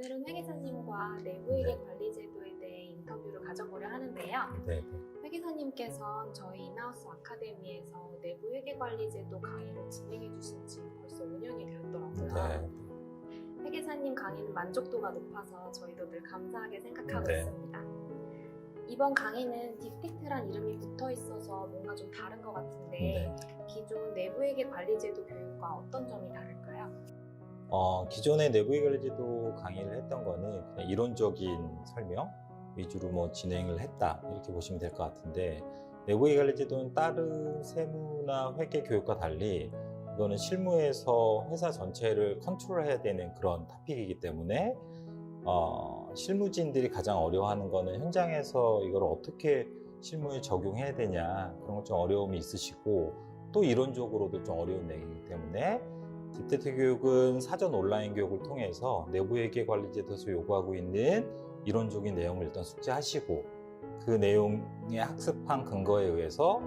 오늘은 회계사님과 내부회계 관리 제도에 대해 인터뷰를 가져보려 하는데요. 네. 회계사님께서는 저희 인하우스 아카데미에서 내부회계 관리 제도 강의를 진행해 주신 지 벌써 5년이 되었더라고요. 회계사님 강의는 만족도가 높아서 저희도 늘 감사하게 생각하고 있습니다. 이번 강의는 딥텍트란 이름이 붙어 있어서 뭔가 좀 다른 것 같은데 기존 내부회계 관리 제도 교육과 어떤 점이 다를까요? 기존의 내부회계 관리 제도 강의를 했던 거는 그냥 이론적인 설명 위주로 진행을 했다 이렇게 보시면 될 것 같은데, 내부회계 관리 제도는 다른 세무나 회계 교육과 달리 이거는 실무에서 회사 전체를 컨트롤해야 되는 그런 토픽이기 때문에 실무진들이 가장 어려워하는 거는 현장에서 이걸 어떻게 실무에 적용해야 되냐, 그런 것 좀 어려움이 있으시고, 또 이론적으로도 좀 어려운 내용이기 때문에 딥텍트 교육은 사전 온라인 교육을 통해서 내부회계 관리 제도에서 요구하고 있는 이론적인 내용을 일단 숙지하시고, 그 내용의 학습한 근거에 의해서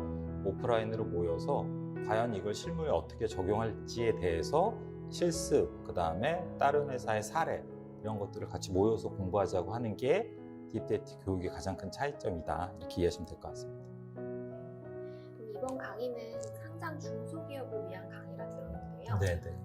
오프라인으로 모여서 과연 이걸 실무에 어떻게 적용할지에 대해서 실습, 그 다음에 다른 회사의 사례, 이런 것들을 같이 모여서 공부하자고 하는 게 딥텍트 교육의 가장 큰 차이점이다, 이렇게 이해하시면 될 것 같습니다. 그럼 이번 강의는 상장 중소기업을 위한 강의라 들었는데요.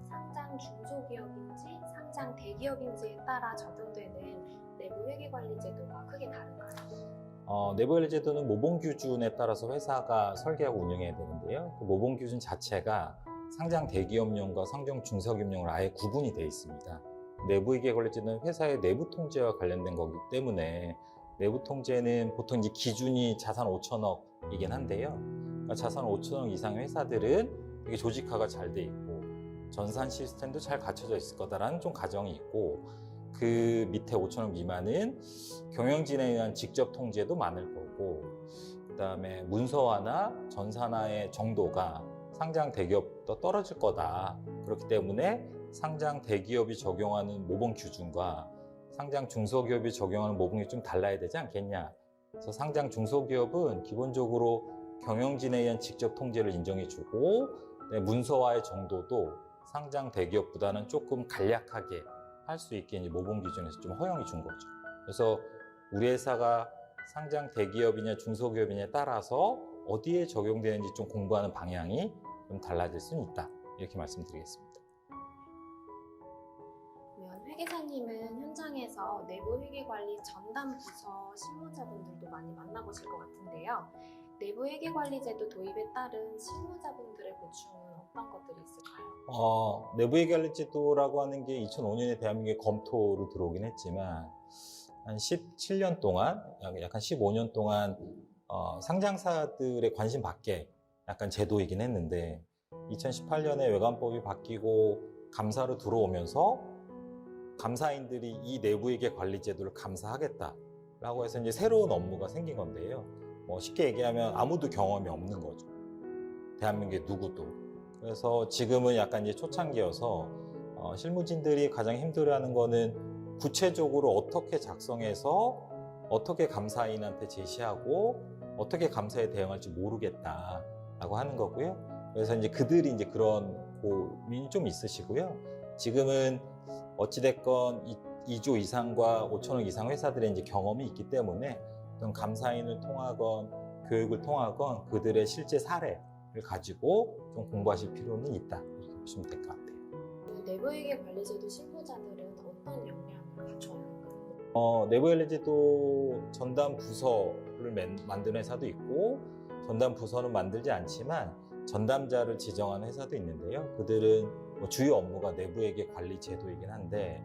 상장 중소기업인지 상장 대기업인지에 따라 적용되는 내부회계 관리 제도가 크게 다른가요? 내부회계 제도는 모범 기준에 따라서 회사가 설계하고 운영해야 되는데요. 그 모범 기준 자체가 상장 대기업용과 상장 중소기업용으로 아예 구분이 되어 있습니다. 내부회계 관리 제도는 회사의 내부 통제와 관련된 거기 때문에, 내부 통제는 보통 이제 기준이 자산 5천억이긴 한데요. 그러니까 자산 5천억 이상 회사들은 되게 조직화가 잘 돼 있고 전산 시스템도 잘 갖춰져 있을 거다라는 좀 가정이 있고, 그 밑에 5천억 미만은 경영진에 의한 직접 통제도 많을 거고, 그 다음에 문서화나 전산화의 정도가 상장 대기업도 떨어질 거다. 그렇기 때문에 상장 대기업이 적용하는 모범 기준과 상장 중소기업이 적용하는 모범이 좀 달라야 되지 않겠냐. 그래서 상장 중소기업은 기본적으로 경영진에 의한 직접 통제를 인정해주고, 문서화의 정도도 상장 대기업보다는 조금 간략하게 할 수 있게 이제 모범 기준에서 좀 허용해 준 거죠. 그래서 우리 회사가 상장 대기업이냐 중소기업이냐에 따라서 어디에 적용되는지 좀 공부하는 방향이 좀 달라질 수는 있다, 이렇게 말씀드리겠습니다. 그러면 회계사님은 현장에서 내부회계관리 전담 부서 실무자분들도 많이 만나보실 것 같은데요. 내부회계관리제도 도입에 따른 실무자분들의 보충은 어떤 것들이 있을까요? 내부회계 관리 제도라고 하는 게 2005년에 대한민국에 검토로 들어오긴 했지만, 한 17년 동안, 약간 15년 동안 상장사들의 관심 밖에 약간 제도이긴 했는데, 2018년에 외관법이 바뀌고 감사로 들어오면서 감사인들이 이 내부회계 관리 제도를 감사하겠다라고 해서 이제 새로운 업무가 생긴 건데요. 쉽게 얘기하면 아무도 경험이 없는 거죠, 대한민국의 누구도. 그래서 지금은 약간 이제 초창기여서 실무진들이 가장 힘들어하는 거는 구체적으로 어떻게 작성해서 어떻게 감사인한테 제시하고 어떻게 감사에 대응할지 모르겠다라고 하는 거고요. 그래서 이제 그들이 이제 그런 고민이 좀 있으시고요. 지금은 어찌됐건 2조 이상과 5천억 이상 회사들의 이제 경험이 있기 때문에 어떤 감사인을 통하건 교육을 통하건 그들의 실제 사례를 가지고 좀 공부하실 필요는 있다, 이렇게 보시면 될 것 같아요. 내부회계 관리제도 실무자들은 어떤 역량을 갖춰야 할까요? 내부회계 관리 제도 전담 부서를 만드는 회사도 있고, 전담 부서는 만들지 않지만 전담자를 지정하는 회사도 있는데요. 그들은 주요 업무가 내부회계 관리 제도이긴 한데,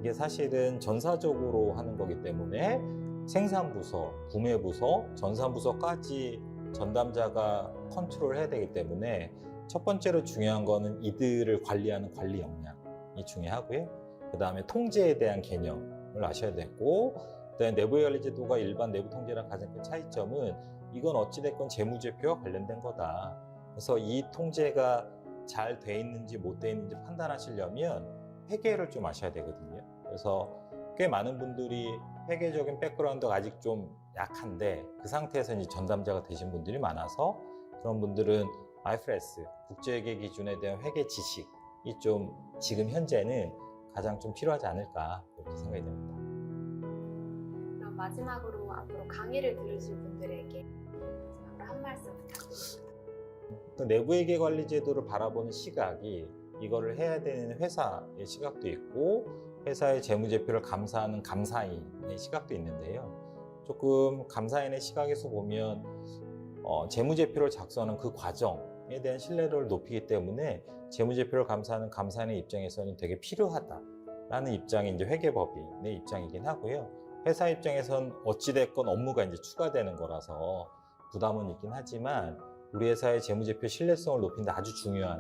이게 사실은 전사적으로 하는 거기 때문에 생산부서, 구매부서, 전산부서까지 전담자가 컨트롤해야 되기 때문에 첫 번째로 중요한 거는 이들을 관리하는 관리 역량이 중요하고요. 그 다음에 통제에 대한 개념을 아셔야 되고, 그다음에 내부회계 관리 제도가 일반 내부 통제랑 가장 큰 차이점은 이건 어찌됐건 재무제표와 관련된 거다. 그래서 이 통제가 잘 돼 있는지 못 돼 있는지 판단하시려면 회계를 좀 아셔야 되거든요. 그래서 꽤 많은 분들이 회계적인 백그라운드가 아직 좀 약한데, 그 상태에서 이제 전담자가 되신 분들이 많아서, 그런 분들은 IFRS, 국제회계 기준에 대한 회계 지식이 좀 지금 현재는 가장 좀 필요하지 않을까 이렇게 생각이 됩니다. 그럼 마지막으로 앞으로 강의를 들으실 분들에게 마지막으로 한 말씀 부탁드립니다. 그 내부회계관리제도를 바라보는 시각이 이거를 해야 되는 회사의 시각도 있고 회사의 재무제표를 감사하는 감사인의 시각도 있는데요. 조금 감사인의 시각에서 보면 재무제표를 작성하는 그 과정에 대한 신뢰도를 높이기 때문에 재무제표를 감사하는 감사인의 입장에서는 되게 필요하다라는 입장이 이제 회계법인의 입장이긴 하고요. 회사 입장에선 어찌됐건 업무가 이제 추가되는 거라서 부담은 있긴 하지만 우리 회사의 재무제표 신뢰성을 높이는 데 아주 중요한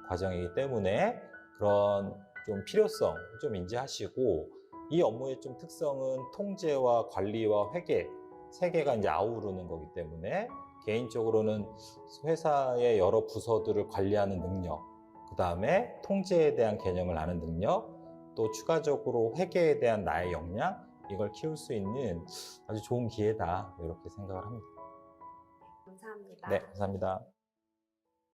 과정이기 때문에 그런 좀 필요성 좀 인지하시고 이 업무의 좀 특성은 통제와 관리와 회계 세 개가 이제 아우르는 거기 때문에 개인적으로는 회사의 여러 부서들을 관리하는 능력, 그 다음에 통제에 대한 개념을 아는 능력, 또 추가적으로 회계에 대한 나의 역량 이걸 키울 수 있는 아주 좋은 기회다 이렇게 생각을 합니다. 감사합니다. 네, 감사합니다.